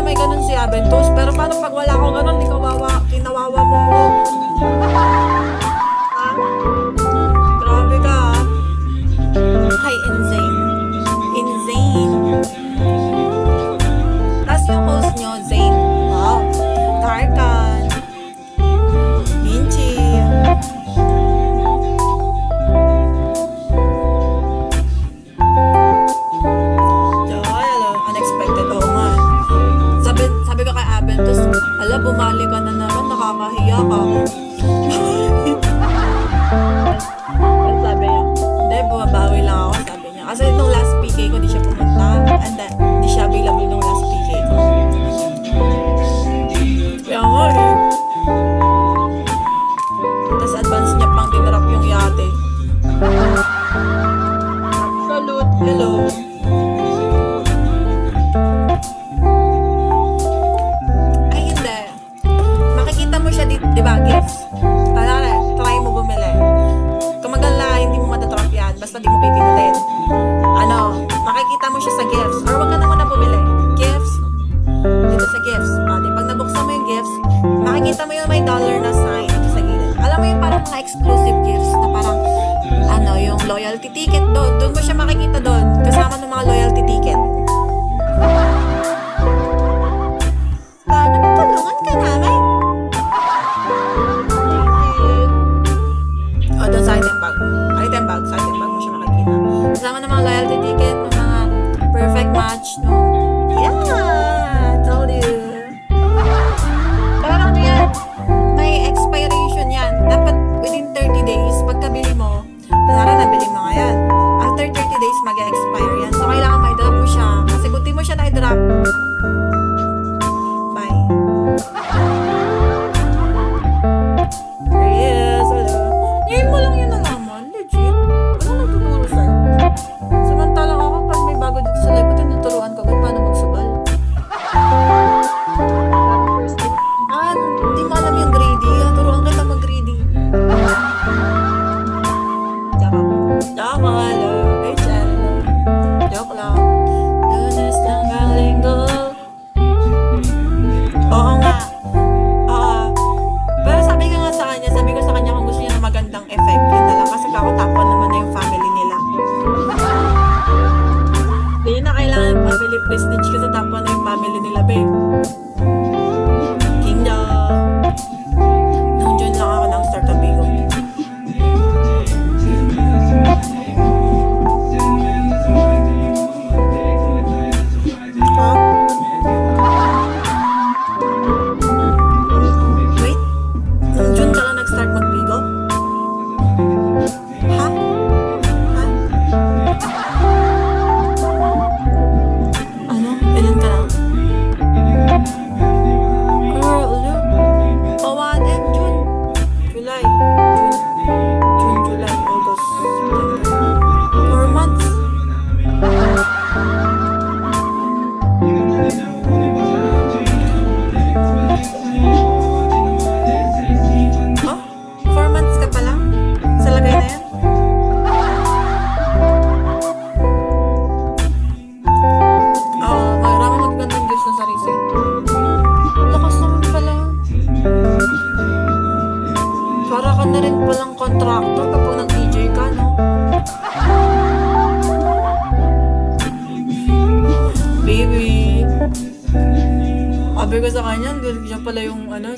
may ganun si Abentos. Pero paano pag wala ko ganun, kinawawa mo ako. Ha? Grabe ka ha. Hi, Insane. Insane. Tapos yung host nyo, Zane. Wow. Tarkan. Minchi. Unexpected. Oo nga. Sabi ko kay Abentos, ala, bumali ka na naman, nakakahiya ka. Sabi niya, hindi, bumabawi lang ako, sabi niya. Kasi nung last PK ko, di siya pumunta. And then, di siya available nung last PK ko. Kaya nga eh. Tapos advance niya pang dinrap yung yate. Salute. Hello. Ay, hindi. Makikita mo siya dito, di ba, gifts? Try mo bumili. Kung magala, hindi mo matatrap yan. Basta di mo pipinutin. Makikita mo siya sa gifts. Or wag ka na muna bumili. Gifts. Dito sa gifts. Di pag nabuksan mo yung gifts, makikita mo yung may dollar na sign dito sa gilid. Alam mo yung parang mga exclusive gifts na parang, yung loyalty ticket doon. Doon mo siya makikita doon. Kasama ng mga loyalty ticket. Natulungan ka namin. Doon sa item bag. Sa item bag mo siya makikita. Kasama ng mga loyalty ticket, ng mga perfect match, no? Yeah! Told you. Parang yan, may expiration yan. Dapat within 30 days, pagkabili mo, nabili mo ngayon. After 30 days, mag-expire yan. So, kailangan ma-drop mo siya. Kasi kung di mo siya na-drop, bye. Yes, hello. Ngayon mo lang yun nalaman. Legit. Walang nagtuturo sa'yo. Samantalang ako, pag may bago dito sa live, tinuturuan ko kung paano magsugal. Hindi mo alam yung greedy. Turuan kita mag-greedy. Joke, hello. Rachel. Joke lang. Lunes hanggang Linggo. Oo nga. Pero sabi ko sa kanya kung gusto niya ng magandang effect, yun na lang kasi kakutapuan naman na yung family nila. Hindi na kailangan ng family prestige kasi tapuan na yung family nila, babe. Kingdom. Nung June lang ako ng start of Bigo. Wait, nung June ka lang nag-start mag-Bigo? Ha? Ilan ka lang? Girl, Pawanan, June. July. June, July, August, September. 4 months. Huh? 4 months ka pa lang? Sa lagay na yan? Marami magagandang gifts na sa recent. Lakas naman pala. Para ka na rin palang contractor kapag nag-DJ ka, no? Baby. Sabi ko sa kanya, siya pala yung